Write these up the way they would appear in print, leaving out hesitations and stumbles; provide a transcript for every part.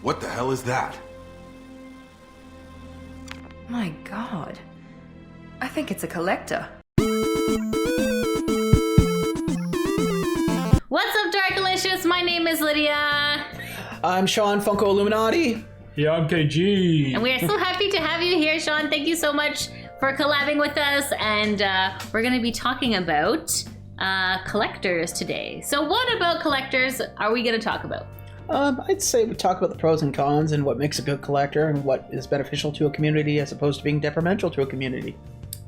What the hell is that? My God. I think it's a collector. What's up, Darkalicious? My name is Lydia. I'm Sean, Funko Illuminati. Yeah, I'm KG. And we are so happy to have you here, Sean. Thank you so much for collabing with us. And we're going to be talking about collectors today. So what about collectors are we going to talk about? I'd say we talk about the pros and cons and what makes a good collector and what is beneficial to a community as opposed to being detrimental to a community.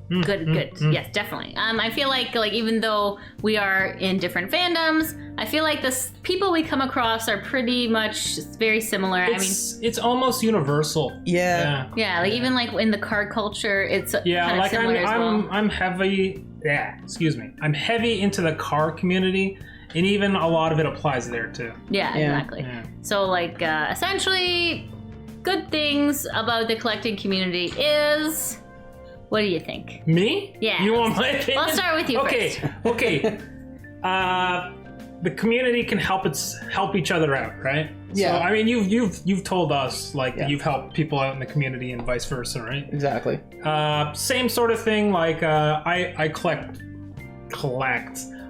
Good. Yes, definitely. I feel like even though we are in different fandoms, I feel like the people we come across are pretty much very similar. It's almost universal. Yeah. Yeah, like even like in the card culture, it's kind of like similar as well. I'm heavy. Yeah, excuse me. I'm heavy into the car community, and even a lot of it applies there too. Yeah, exactly. Yeah. So like essentially, good things about the collecting community is. What do you think? Me? Yeah. You want my opinion? Let's start with you first. Okay. The community can help each other out, right? Yeah. So I mean, you've told us that you've helped people out in the community and vice versa, right? Exactly. Same sort of thing. Like I collect.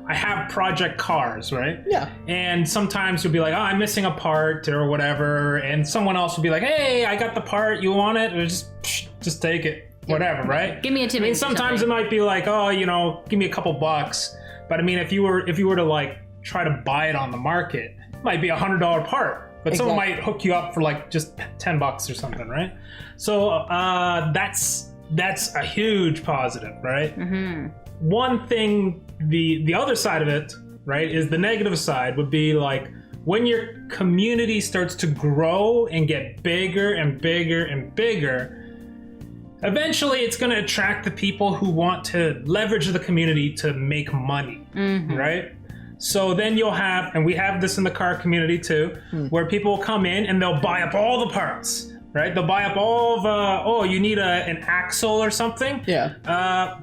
I have project cars, right? Yeah. And sometimes you'll be like, oh, I'm missing a part or whatever, and someone else will be like, hey, I got the part. You want it? Or just take it. Whatever, right? Give me a tip. I mean, sometimes it might be like, oh, give me a couple bucks. But I mean, if you were to like try to buy it on the market, it might be $100 part. But someone might hook you up for like just $10 or something, right? So that's a huge positive, right? Mm-hmm. One thing, the other side of it, right, is the negative side would be like when your community starts to grow and get bigger and bigger and bigger. Eventually, it's going to attract the people who want to leverage the community to make money, right? So then you'll have, and we have this in the car community too, where people will come in and they'll buy up all the parts, right? They'll buy up all of, you need an axle or something? Yeah.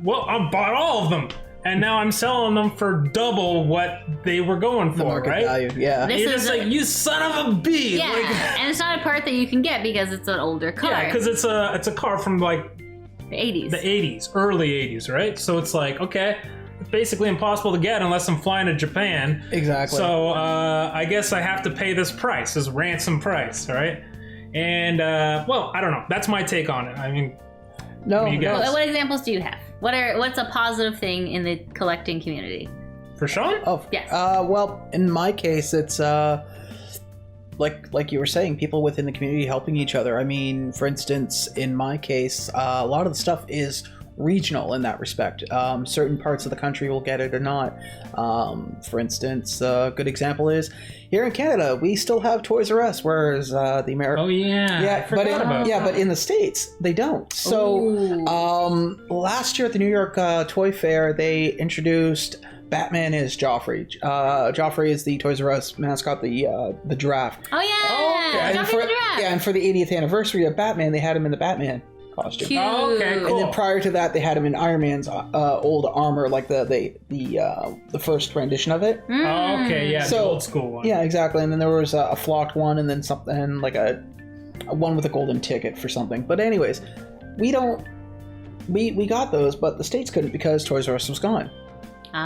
Well, I bought all of them. And now I'm selling them for double what they were going for, The market right? value, yeah. This You're is just like, you son of a bee! Yeah, and it's not a part that you can get because it's an older car. Yeah, because it's a car from like the 80s. the 80s, early 80s, right? So it's like, okay, it's basically impossible to get unless I'm flying to Japan. Exactly. So I guess I have to pay this price, this ransom price, right? And well, I don't know. That's my take on it. I mean, you guys? What examples do you have? What's a positive thing in the collecting community? For Sean? Oh, Yes. Well, in my case, it's like you were saying, people within the community helping each other. I mean, for instance, in my case, a lot of the stuff is regional in that respect. Certain parts of the country will get it or not. For instance, a good example is here in Canada, we still have Toys R Us, whereas the American. Oh yeah. But in the States they don't. So last year at the New York Toy Fair, they introduced Batman as Joffrey. Joffrey is the Toys R Us mascot, the giraffe. Oh yeah. And Joffrey for, the giraffe. yeah, and for the 80th anniversary of Batman, they had him in the Batman costume. Cute. Oh, okay, cool. And then prior to that, they had him in Iron Man's old armor, like the first rendition of it. Oh, okay, yeah, the old school one. Yeah, exactly. And then there was a flocked one, and then something like a one with a golden ticket for something. But anyways, we got those, but the States couldn't because Toys R Us was gone.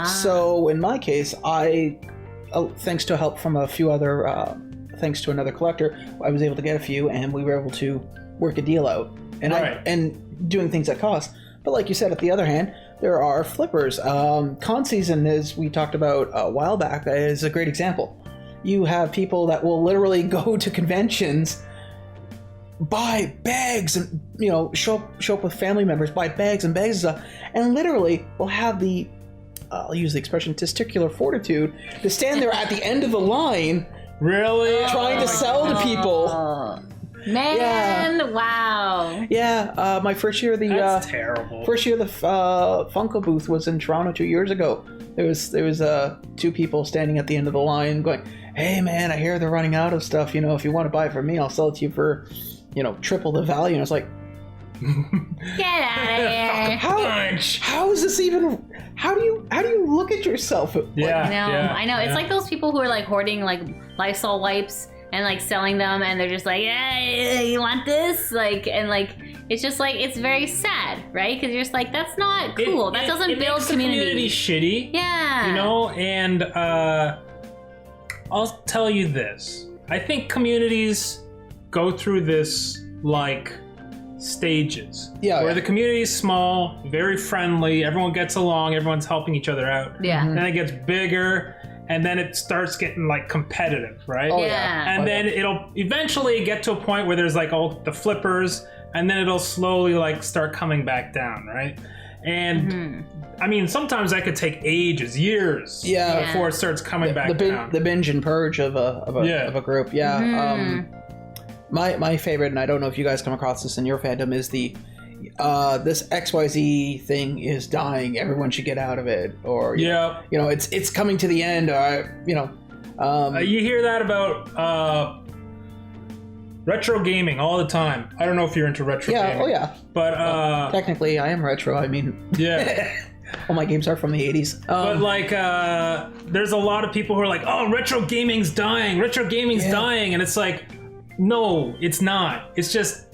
So in my case, thanks to help from a few other, thanks to another collector, I was able to get a few, and we were able to work a deal out. And and doing things at cost. But like you said, at the other hand, there are flippers. Con season, as we talked about a while back, is a great example. You have people that will literally go to conventions, buy bags, and show up with family members, buy bags and bags of stuff, and literally will have the I'll use the expression testicular fortitude to stand there at the end of the line, really trying to sell to people. Man, wow. Yeah, my first year That's terrible. First year the Funko booth was in Toronto 2 years ago. There was two people standing at the end of the line going, "Hey man, I hear they're running out of stuff. If you want to buy it from me, I'll sell it to you for, triple the value." And I was like, get out of here. How is this even? How do you look at yourself? Yeah, I know. It's like those people who are like hoarding like Lysol wipes and like selling them, and they're just like, yeah, you want this, like, and like it's just like it's very sad, right? Because you're just like, that's not cool. That doesn't build makes the community shitty. Yeah, you know, and I'll tell you this. I think communities go through this like stages. Where the community is small, very friendly, everyone gets along, everyone's helping each other out. Yeah. Then it gets bigger, and then it starts getting like competitive, right? Oh, yeah. And then it'll eventually get to a point where there's like all the flippers, and then it'll slowly like start coming back down, right? And I mean, sometimes that could take ages, years, before it starts coming back down. The binge and purge of a group. My favorite, and I don't know if you guys come across this in your fandom, is the this XYZ thing is dying. Everyone should get out of it, or you know, it's coming to the end. You hear that about retro gaming all the time. I don't know if you're into retro gaming. Oh yeah. But technically, I am retro. I mean, all my games are from the 80s. But like, there's a lot of people who are like, "Oh, retro gaming's dying. Retro gaming's dying," and it's like, no, it's not. It's just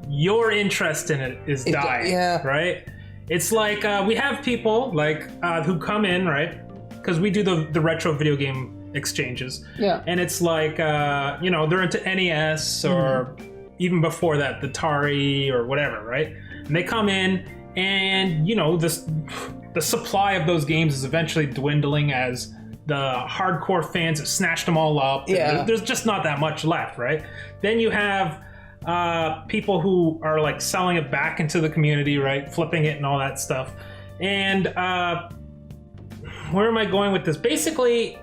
your interest in it is dying, right? It's like we have people like who come in, right? Because we do the retro video game exchanges. Yeah. And it's like, they're into NES or even before that, the Atari or whatever, right? And they come in and, the supply of those games is eventually dwindling as the hardcore fans have snatched them all up. Yeah. There's just not that much left, right? Then you have people who are like selling it back into the community, right? Flipping it and all that stuff. And where am I going with this? Basically,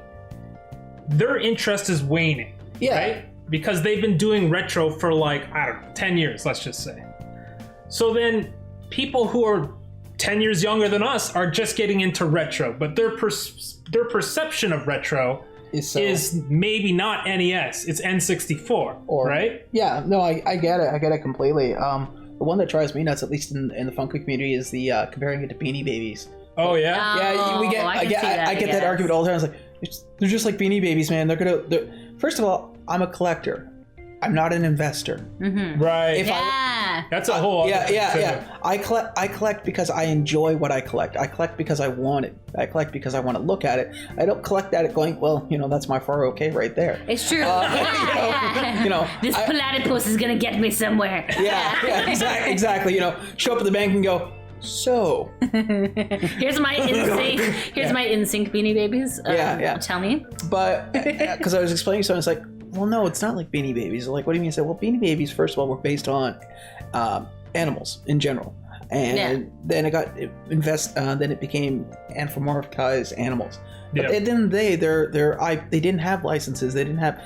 their interest is waning, right? Because they've been doing retro for like, I don't know, 10 years, let's just say. So then people who are 10 years younger than us are just getting into retro, but their perception of retro is maybe not NES, it's N64, right? Yeah, no, I get it. I get it completely. The one that drives me nuts, at least in the Funko community, is the comparing it to Beanie Babies. Oh, yeah? Yeah, I get that argument all the time. It's like, they're just like Beanie Babies, man. First of all, I'm a collector. I'm not an investor. Right. That's a whole other thing too. I collect because I enjoy what I collect. I collect because I want it. I collect because I want to look at it. I don't collect at it going, well, that's my 401k right there. It's true. This platypus is gonna get me somewhere. Exactly. Show up at the bank and go, so here's my in-sync Beanie Babies. Tell me. But because I was explaining something, it's like, well, no, it's not like Beanie Babies. Like, what do you mean? I said, well, Beanie Babies, first of all, were based on animals in general, and then then it became anthropomorphized animals. But at the end of the day, they didn't have licenses. They didn't have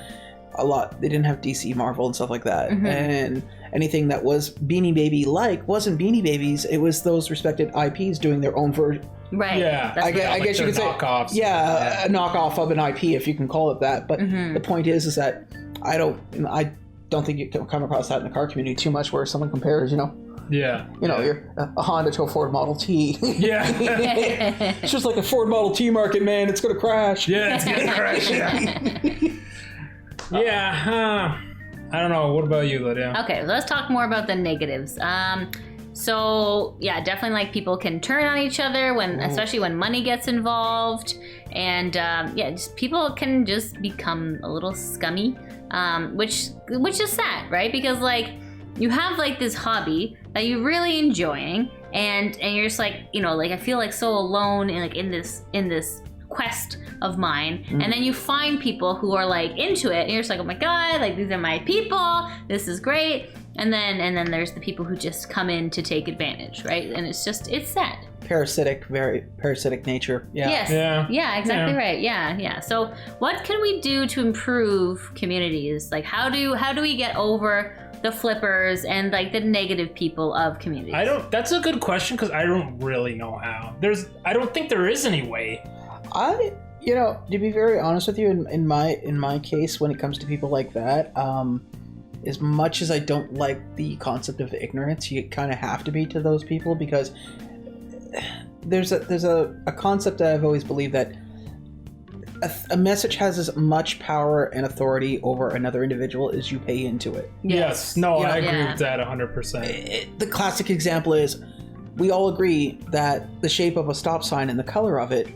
a lot. They didn't have DC, Marvel, and stuff like that. And anything that was Beanie Baby like wasn't Beanie Babies. It was those respected IPs doing their own version. Right. Yeah. I guess you could say knockoffs. Yeah, a knockoff of an IP, if you can call it that. But the point is that I don't think you can come across that in the car community too much, where someone compares, you're a Honda to a Ford Model T. Yeah. It's just like a Ford Model T market, man. It's gonna crash. Yeah, it's gonna crash. I don't know. What about you, Lydia? Okay, let's talk more about the negatives. So yeah, definitely like people can turn on each other especially when money gets involved, and just people can just become a little scummy, which is sad, right? Because like you have like this hobby that you're really enjoying, and you're just like, like I feel like so alone in this quest of mine, and then you find people who are like into it, and you're just like, oh my god, like these are my people, this is great. And then there's the people who just come in to take advantage, right? And it's sad. Very parasitic nature. Yeah. Yes. Yeah, exactly right. Yeah. So what can we do to improve communities? Like how do we get over the flippers and like the negative people of communities? That's a good question, because I don't really know how. I don't think there is any way. To be very honest with you, in my case, when it comes to people like that, as much as I don't like the concept of ignorance, you kind of have to be to those people, because there's a concept that I've always believed, that a message has as much power and authority over another individual as you pay into it. Yes. No, Yeah. I agree Yeah. with that 100%. The classic example is we all agree that the shape of a stop sign and the color of it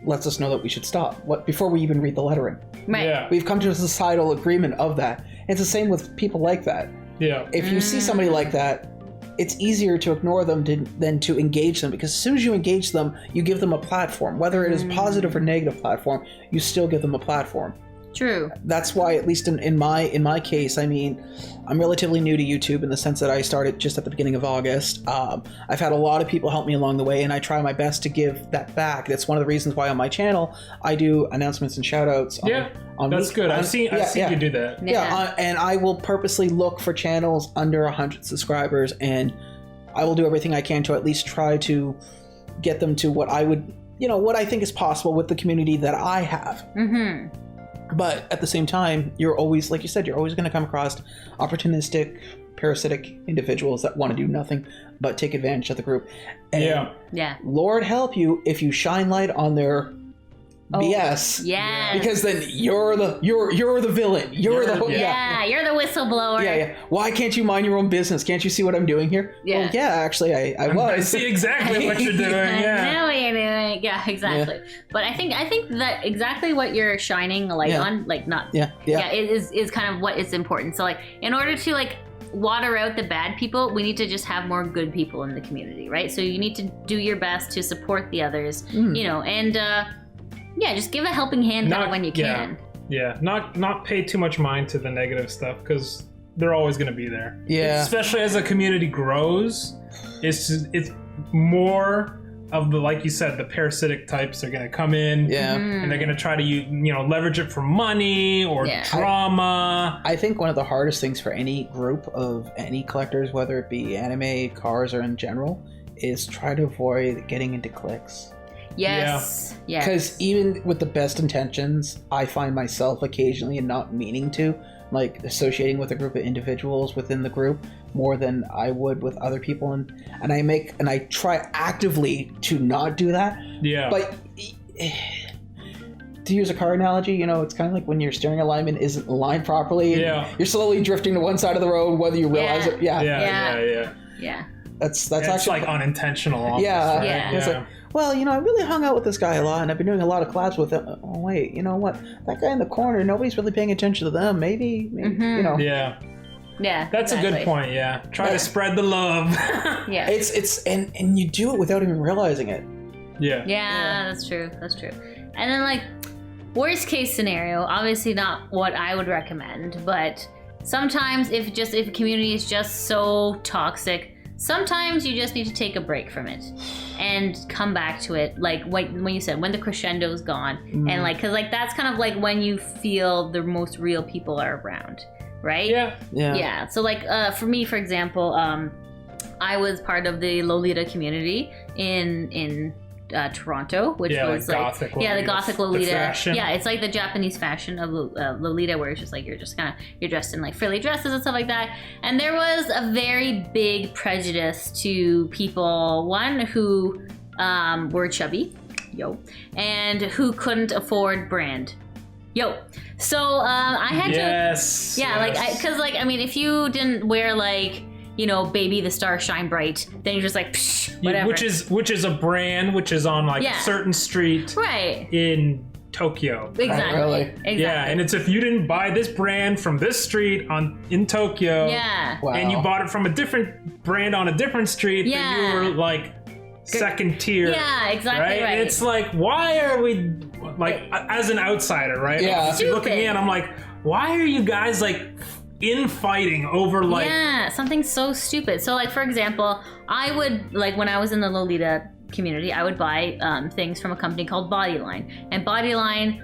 lets us know that we should stop before we even read the lettering. Right. Yeah. We've come to a societal agreement of that. It's the same with people like that. Yeah. If you see somebody like that, it's easier to ignore them than to engage them, because as soon as you engage them, you give them a platform. Whether it is positive or negative platform, you still give them a platform. True. That's why, at least in my case, I mean, I'm relatively new to YouTube in the sense that I started just at the beginning of August. I've had a lot of people help me along the way, and I try my best to give that back. That's one of the reasons why on my channel I do announcements and shout-outs. That's good. I've seen you do that. Yeah, and I will purposely look for channels under 100 subscribers, and I will do everything I can to at least try to get them to what I would, what I think is possible with the community that I have. Mm-hmm. But at the same time, you're always, like you said, you're always going to come across opportunistic, parasitic individuals that want to do nothing but take advantage of the group. And Yeah. Lord help you if you shine light on their BS. Yeah. Because then you're the villain. You're the You're the whistleblower. Yeah. Why can't you mind your own business? Can't you see what I'm doing here? Yeah. Well, yeah, actually, I was. I see exactly what you're doing. I know what you're doing. Yeah, exactly. But I think that exactly what you're shining a light on, like not. Yeah. It is kind of what is important. So like, in order to like water out the bad people, we need to just have more good people in the community, right? So you need to do your best to support the others, and just give a helping hand when you can. Yeah, not pay too much mind to the negative stuff, because they're always going to be there. Yeah. Especially as a community grows, it's more of the, like you said, the parasitic types are going to come in. Yeah. And they're going to try to leverage it for money or drama. I think one of the hardest things for any group of any collectors, whether it be anime, cars, or in general, is try to avoid getting into cliques. Yes. Yeah. Because even with the best intentions, I find myself occasionally, and not meaning to, like associating with a group of individuals within the group more than I would with other people, and I try actively to not do that. Yeah. But to use a car analogy, it's kind of like when your steering alignment isn't aligned properly. Yeah. You're slowly drifting to one side of the road, whether you realize it. Yeah. Yeah. That's It's actually like unintentional. Almost, Yeah. right? Yeah. It's like, well, I really hung out with this guy a lot, and I've been doing a lot of collabs with him. Oh, wait, you know what? That guy in the corner, nobody's really paying attention to them. Maybe Yeah. Yeah. That's a good point. Yeah. Try to spread the love. Yeah. It's and you do it without even realizing it. Yeah. Yeah, that's true. And then like, worst case scenario, obviously not what I would recommend, but sometimes if a community is just so toxic, sometimes you just need to take a break from it and come back to it, like when you said when the crescendo's gone, and like, because like that's kind of like when you feel the most real people are around, right? Yeah. So like for me, for example, I was part of the Lolita community in Toronto, which was like Gothic the Gothic Lolita. The fashion. Yeah, it's like the Japanese fashion of Lolita, where it's just like you're dressed in like frilly dresses and stuff like that. And there was a very big prejudice to people, one who were chubby, and who couldn't afford brand. So I had to, because like I mean, if you didn't wear like, Baby the Star Shine Bright, then you're just like, psh, whatever. Which is a brand which is on like a certain street in Tokyo. Exactly. Really? Exactly. Yeah, and it's if you didn't buy this brand from this street in Tokyo, Wow. and you bought it from a different brand on a different street, then you were like second tier. Yeah, exactly right. And it's like, why are we like, as an outsider, right? Yeah. If you look at me and I'm like, why are you guys like infighting over like something so stupid. So like, for example, I would, like, when I was in the Lolita community, I would buy things from a company called Bodyline, and Bodyline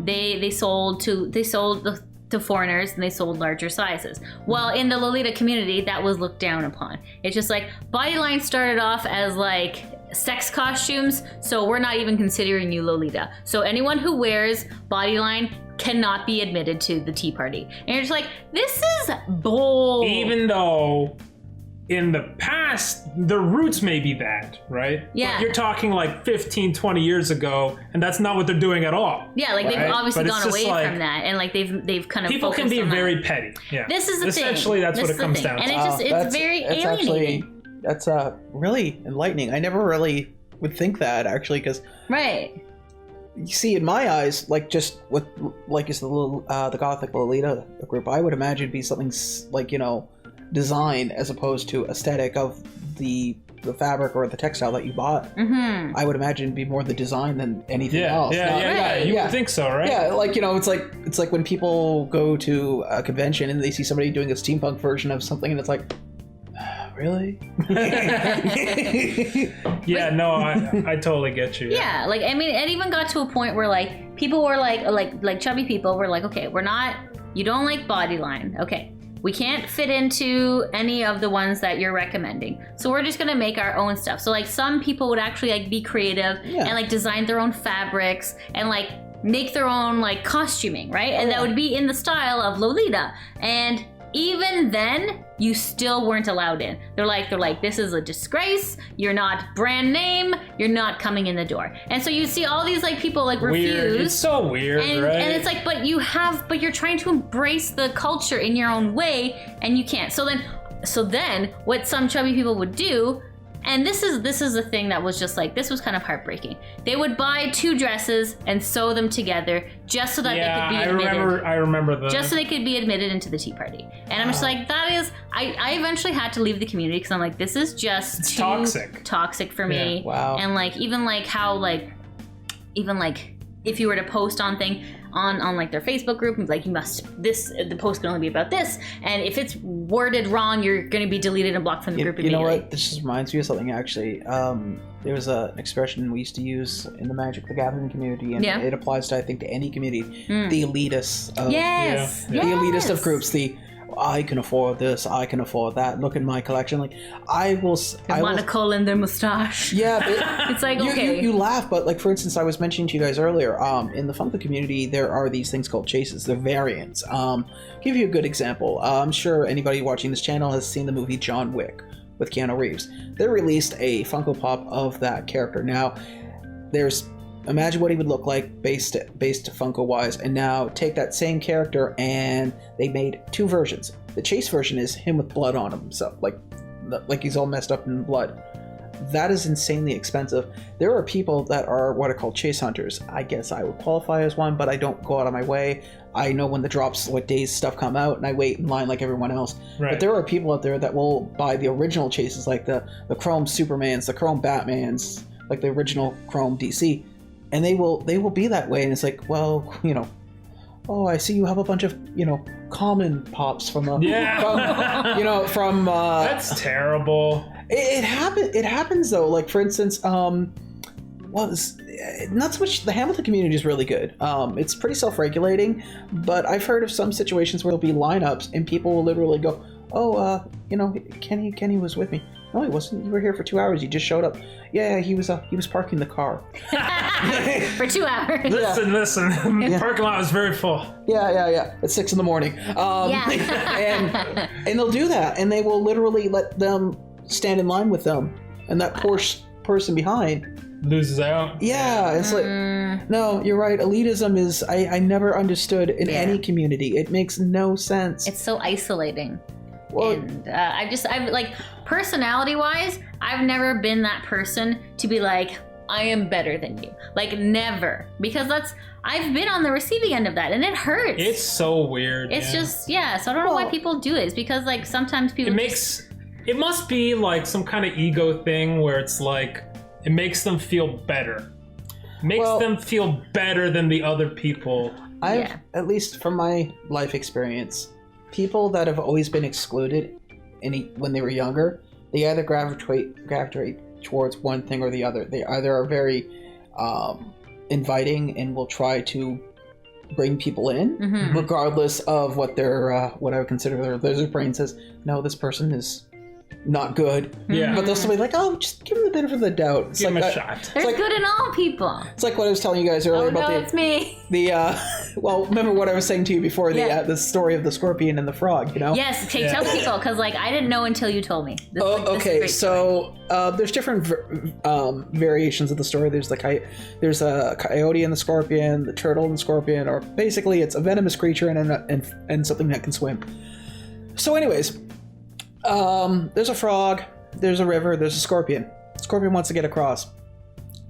they sold to foreigners, and they sold larger sizes. Well, in the Lolita community, that was looked down upon. It's just like Bodyline started off as like sex costumes, so we're not even considering you Lolita. So anyone who wears Bodyline cannot be admitted to the tea party. And you're just like, this is bold. Even though in the past past, their roots may be that, right? Yeah. But you're talking like 15, 20 years ago, and that's not what they're doing at all. Yeah, like they've right? obviously But it's gone just away like, from that, and like they've kind of people can focused be on very that. petty. Yeah. This is the Essentially, thing. that's what it comes down to. And it's very alienating. That's really enlightening. I never really would think that, actually, because Right. you see, in my eyes, like just with like is the little the Gothic Lolita group, I would imagine it'd be something like, you know, design as opposed to aesthetic of the fabric or the textile that you bought. Mm-hmm. I would imagine it'd be more the design than anything else. You would think so, right? Yeah, like, you know, it's like when people go to a convention and they see somebody doing a steampunk version of something, and it's like, really? Yeah, no, I totally get you. Yeah, like I mean, it even got to a point where like people were like chubby people were like, okay, you don't like Bodyline, okay. We can't fit into any of the ones that you're recommending. So we're just gonna make our own stuff. So like some people would actually like be creative and like design their own fabrics and like make their own like costuming, right? And that would be in the style of Lolita. And even then, you still weren't allowed in. They're like, this is a disgrace. You're not brand name. You're not coming in the door. And so you see all these like people like refuse. Weird. It's so weird, right? And it's like, but you're trying to embrace the culture in your own way, and you can't. So then, what some chubby people would do. And this is the thing that was just like, this was kind of heartbreaking. They would buy 2 dresses and sew them together just so that they could be admitted. I remember that. Just so they could be admitted into the tea party. And I'm just like, that is, I eventually had to leave the community because I'm like, this is just too toxic for me. Yeah. Wow. And like, even like how like, even like if you were to post on like their Facebook group, like the post can only be about this, and if it's worded wrong, you're going to be deleted and blocked from the group immediately. You know what? This just reminds me of something, actually. There was an expression we used to use in the Magic the Gathering community, and it applies to, I think, to any community. The elitists of the elitist of groups. I can afford this, I can afford that, look at my collection. Like, I monocle in their mustache. Yeah, but it's like, okay. You laugh, but like, for instance, I was mentioning to you guys earlier, in the Funko community, there are these things called chases. They're variants. Give you a good example. I'm sure anybody watching this channel has seen the movie John Wick with Keanu Reeves. They released a Funko Pop of that character. Now, imagine what he would look like based Funko wise, and now take that same character and they made 2 versions. The chase version is him with blood on him, so like he's all messed up in blood. That is insanely expensive. There are people that are what are called chase hunters. I guess I would qualify as one, but I don't go out of my way. I know when the drops, what days stuff come out, and I wait in line like everyone else. Right. But there are people out there that will buy the original chases, like the Chrome Supermans, the Chrome Batmans, like the original Chrome DC. And they will be that way, and it's like, well, you know, oh, I see you have a bunch of, you know, common pops from that's terrible. It happens though. Like, for instance, not so much. The Hamilton community is really good. It's pretty self-regulating, but I've heard of some situations where there'll be lineups and people will literally go, oh, you know, Kenny was with me. No, he wasn't. You were here for 2 hours. You just showed up. Yeah, he was parking the car for 2 hours. Listen. The parking lot was very full. Yeah. At 6 a.m. and they'll do that, and they will literally let them stand in line with them, and that poor person behind loses out. Yeah, it's like, no, you're right. Elitism is I never understood in any community. It makes no sense. It's so isolating. Well, and I've like, personality wise, I've never been that person to be like, I am better than you. Like, never. Because I've been on the receiving end of that, and it hurts. It's so weird. It's just, so I don't know why people do it. It's because, like, sometimes people it must be like some kind of ego thing where it's like, it makes them feel better. Makes them feel better than the other people. At least from my life experience, people that have always been excluded when they were younger, they either gravitate towards one thing or the other. They either are very inviting and will try to bring people in, regardless of what their what I would consider their lizard brain says. No, this person is not good. Yeah. But they'll still be like, oh, just give them the benefit of the doubt. It's Give like him a that- shot. There's like- good in all people. It's like what I was telling you guys earlier Oh about no, it's me. well, remember what I was saying to you before, Yeah. the story of the scorpion and the frog, you know? Yes, tell people, because like I didn't know until you told me. This, Oh, this is a okay. great story. So there's different variations of the story. There's there's a coyote and the scorpion, the turtle and the scorpion, or basically it's a venomous creature and something that can swim. So, anyways, there's a frog, there's a river, there's a scorpion. Scorpion wants to get across.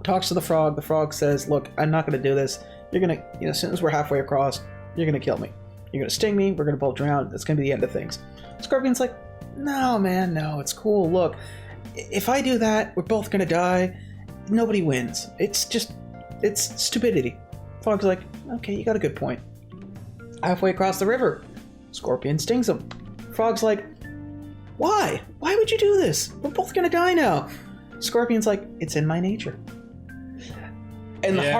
Talks to the frog. The frog says, "Look, I'm not going to do this. You're gonna, as soon as we're halfway across, you're gonna kill me. You're gonna sting me. We're gonna both drown. It's gonna be the end of things." Scorpion's like, "No, man, no. It's cool. Look, if I do that, we're both gonna die. Nobody wins. It's stupidity." Frog's like, "Okay, you got a good point." Halfway across the river, Scorpion stings him. Frog's like, "Why? Why would you do this? We're both gonna die now." Scorpion's like, "It's in my nature." And the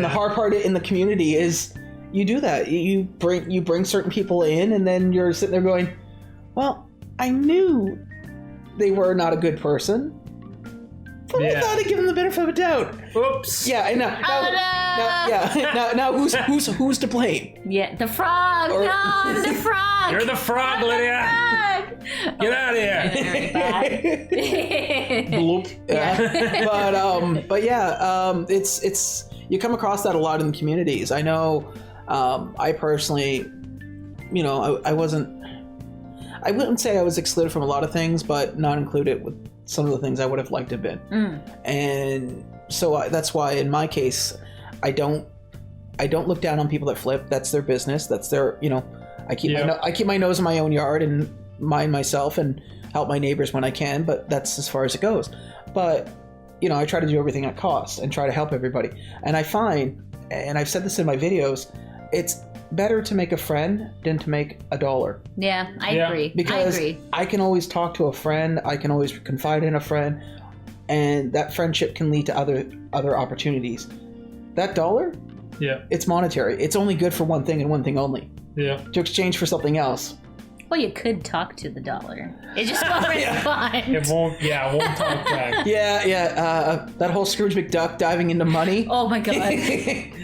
hard part in the community is you do that. You bring certain people in, and then you're sitting there going, "Well, I knew they were not a good person, but I thought I'd give them the benefit of a doubt." Oops. Yeah, and now who's to blame? Yeah, the frog. Or- No, I'm the frog. You're the frog, Lydia. Frog. Get out of here. Very bad. Bloop. But yeah, it's you come across that a lot in the communities. I know, I personally, I wouldn't say I was excluded from a lot of things, but not included with some of the things I would have liked to have been. And so that's why in my case, I don't look down on people that flip. That's their business. That's their, I keep my nose in my own yard and mind myself and help my neighbors when I can, but that's as far as it goes. But I try to do everything at cost and try to help everybody. And I find, and I've said this in my videos, it's better to make a friend than to make a dollar. Yeah, I agree. Because I agree. I can always talk to a friend, I can always confide in a friend, and that friendship can lead to other opportunities. That dollar, it's monetary. It's only good for one thing and one thing only. Yeah. To exchange for something else. Well, you could talk to the dollar. It just won't respond. It won't talk back. Yeah. That whole Scrooge McDuck diving into money. Oh my god.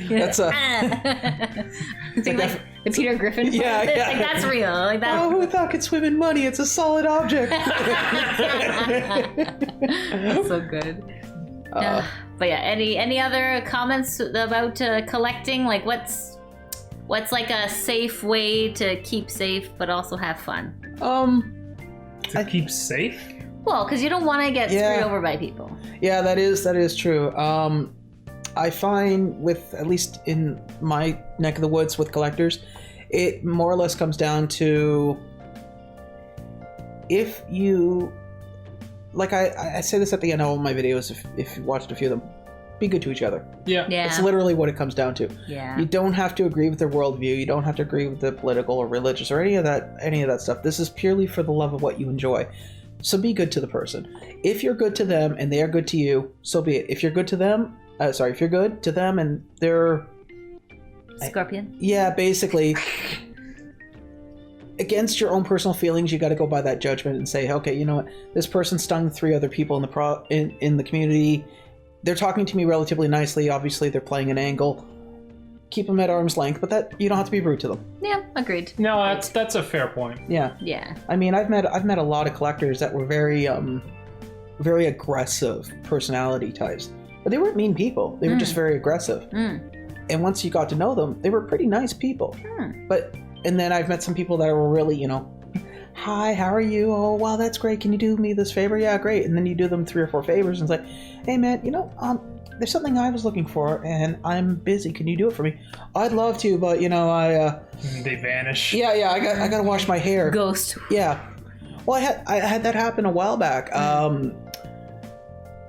That's a... It's like the Peter Griffin part? Yeah. Like, that's real. Like that. Oh, who thought could swim in money? It's a solid object. That's so good. But yeah, any other comments about collecting? Like what's like a safe way to keep safe but also have fun? To keep safe? Well, because you don't want to get screwed over by people. Yeah, that is true. I find with, at least in my neck of the woods with collectors, it more or less comes down to, if you, like I say this at the end of all my videos, if you watched a few of them, be good to each other. Yeah. It's literally what it comes down to. Yeah. You don't have to agree with their worldview. You don't have to agree with the political or religious or any of that stuff. This is purely for the love of what you enjoy. So be good to the person. If you're good to them and they are good to you, so be it. If you're good to them, if you're good to them and they're... Scorpion? Yeah, basically. Against your own personal feelings, you got to go by that judgment and say, okay, you know what? This person stung 3 other people in the community. They're talking to me relatively nicely. Obviously, they're playing an angle. Keep them at arm's length, but that you don't have to be rude to them. Yeah, agreed. No, that's a fair point. Yeah. Yeah. I mean, I've met a lot of collectors that were very very aggressive personality types, but they weren't mean people. They were just very aggressive. And once you got to know them, they were pretty nice people. And then I've met some people that were really, hi, how are you? Oh, wow, that's great. Can you do me this favor? Yeah, great. And then you do them 3 or 4 favors and it's like, hey man, there's something I was looking for and I'm busy. Can you do it for me? I'd love to, but they vanish. Yeah, I got to wash my hair. Ghost. Yeah. Well, I had that happen a while back.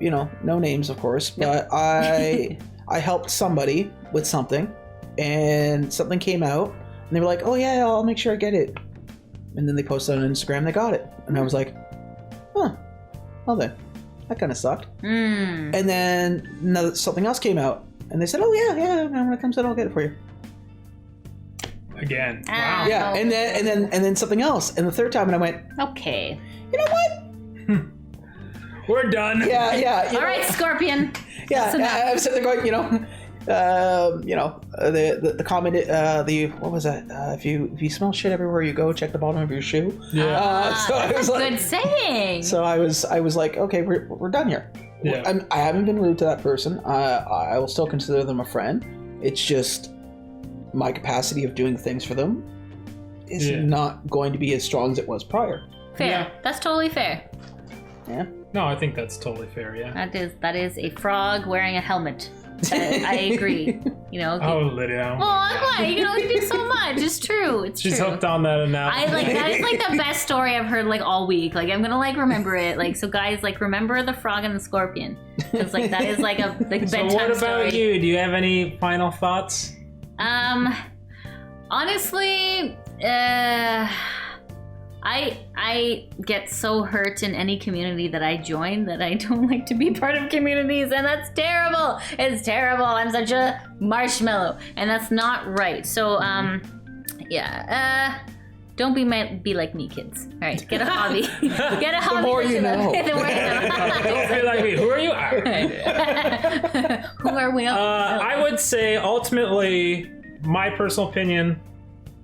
No names, of course, but I helped somebody with something and something came out and they were like, oh yeah, I'll make sure I get it. And then they posted on Instagram, they got it. And I was like, huh, well then, that kind of sucked. And then something else came out and they said, oh yeah, when it comes out, I'll get it for you. Again. Wow. Yeah, and then something else. And the third time, and I went, Okay. you know what? We're done. Yeah. All right, Scorpion. Yeah, I was sitting there going, the comment, what was that? If you smell shit everywhere you go, check the bottom of your shoe. Yeah. So I was like, Good saying. so I was like, okay, we're done here. Yeah. I haven't been rude to that person. I will still consider them a friend. It's just my capacity of doing things for them is not going to be as strong as it was prior. Fair. Yeah. That's totally fair. Yeah. No, I think that's totally fair. Yeah. That is a frog wearing a helmet. I agree. Oh, Lydia. Well, why? You can only do so much. It's true. It's She's true. hooked on that analogy. That is like the best story I've heard like all week. Like I'm gonna like remember it. Like so, guys, like remember the frog and the scorpion. Because like that is like a bedtime So what about story. you? Do you have any final thoughts? Honestly, I get so hurt in any community that I join that I don't like to be part of communities, and that's terrible. It's terrible. I'm such a marshmallow, and that's not right. So, don't be like me, kids. All right, get a hobby. Get a hobby. The more you know. The more you know. Don't feel like me. Who are you? Who are we? I would say ultimately, my personal opinion,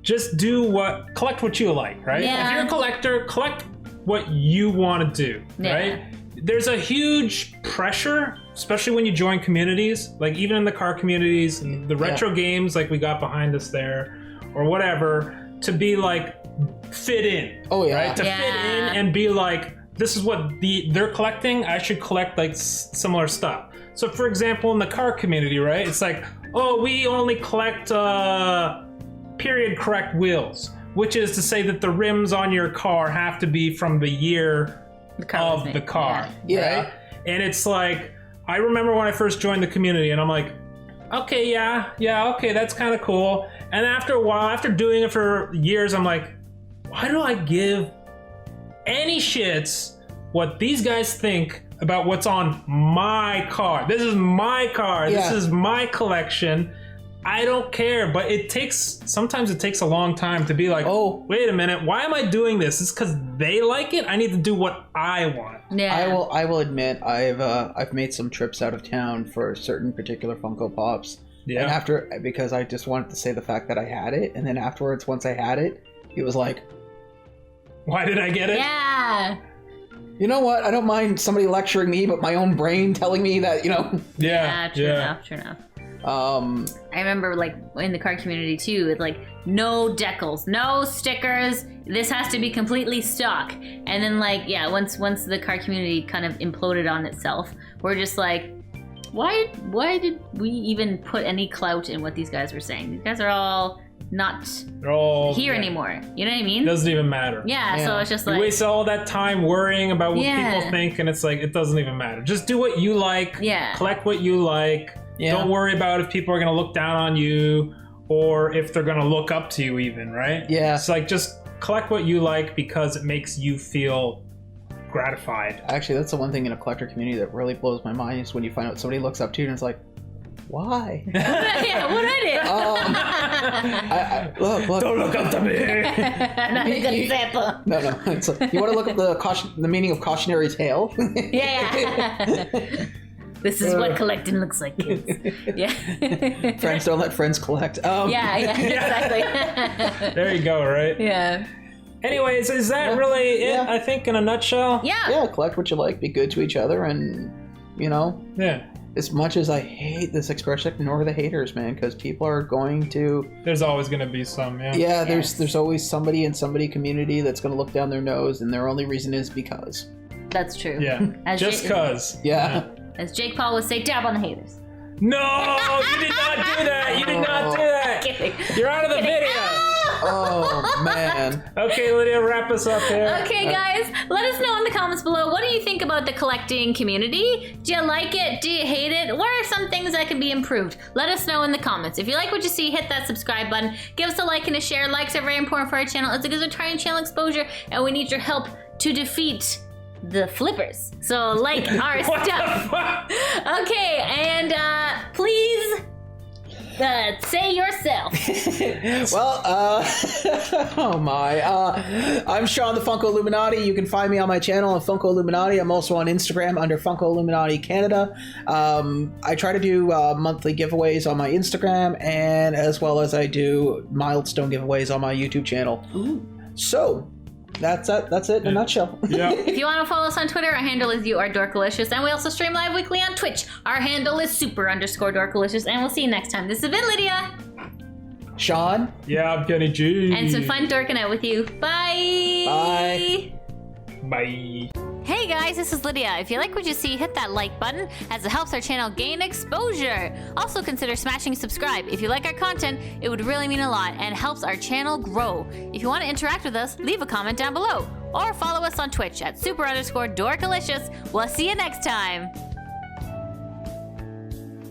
just collect what you like, right? Yeah. If you're a collector, collect what you want to do, Yeah. right? There's a huge pressure, especially when you join communities, like even in the car communities, and the retro games like we got behind us there, or whatever, to be like fit in. Oh, yeah. Right? To fit in and be like, this is what they're collecting, I should collect like similar stuff. So for example, in the car community, right? It's like, oh, we only collect period correct wheels, which is to say that the rims on your car have to be from the year of the car. Yeah. Right? And it's like, I remember when I first joined the community and I'm like, okay, okay, that's kind of cool. And after a while, after doing it for years, I'm like, why do I give any shits what these guys think about what's on my car? This is my car. Yeah. This is my collection. I don't care, but sometimes it takes a long time to be like, oh, wait a minute, why am I doing this? It's because they like it. I need to do what I want. Yeah. I will admit I've made some trips out of town for certain particular Funko Pops. Yeah. And because I just wanted to say the fact that I had it, and then afterwards, once I had it, it was like, why did I get it? Yeah. You know what? I don't mind somebody lecturing me, but my own brain telling me that, Yeah. True enough. I remember like in the car community too, it's like no decals, no stickers. This has to be completely stock. And then like, once the car community kind of imploded on itself, we're just like, why did we even put any clout in what these guys were saying? These guys are all not here anymore. You know what I mean? It doesn't even matter. Yeah, so it's just like, you waste all that time worrying about what people think, and it's like, it doesn't even matter. Just do what you like. Yeah. Collect what you like. Yeah. Don't worry about if people are going to look down on you or if they're going to look up to you even, right? Yeah. It's like, just collect what you like because it makes you feel gratified. Actually, that's the one thing in a collector community that really blows my mind is when you find out somebody looks up to you and it's like, why? yeah, what I did? Look. Don't look up to me. Not a good example. No. It's like, you want to look up the meaning of cautionary tale? Yeah. This is what collecting looks like, kids. Yeah. Friends don't let friends collect. Yeah, exactly. There you go, right? Yeah. Anyways, is that really it? Yeah. I think in a nutshell. Yeah, collect what you like, be good to each other, and Yeah. as much as I hate this expression, ignore the haters, man, because people are going to. There's always going to be some. Yeah. Yeah, there's always somebody in somebody community that's going to look down their nose, and their only reason is because. That's true. Yeah. Just cause. Yeah. As Jake Paul would say, dab on the haters. No, you did not do that. You did not do that. Kidding. You're out of the video. Oh man. Okay, Lydia, wrap us up here. Okay, guys, let us know in the comments below. What do you think about the collecting community? Do you like it? Do you hate it? What are some things that can be improved? Let us know in the comments. If you like what you see, hit that subscribe button. Give us a like and a share. Likes are very important for our channel. It's because we're trying channel exposure, and we need your help to defeat the flippers. So like our stuff. Okay, and please Say yourself. Well, oh my. I'm Sean the Funko Illuminati. You can find me on my channel on Funko Illuminati. I'm also on Instagram under Funko Illuminati Canada. I try to do monthly giveaways on my Instagram, and as well as I do milestone giveaways on my YouTube channel. Ooh. So, that's it in a nutshell. Yeah. If you want to follow us on Twitter, our handle is YouAreDorkalicious, and we also stream live weekly on Twitch. Our handle is super_Dorkalicious, and we'll see you next time. This has been Lydia. Sean. Yeah, I'm Kenny G. And it's been fun dorking out with you. Bye. Bye. Hey guys, this is Lydia. If you like what you see, hit that like button as it helps our channel gain exposure. Also consider smashing subscribe. If you like our content, it would really mean a lot and helps our channel grow. If you want to interact with us, leave a comment down below or follow us on Twitch at super_Dorkalicious. We'll see you next time.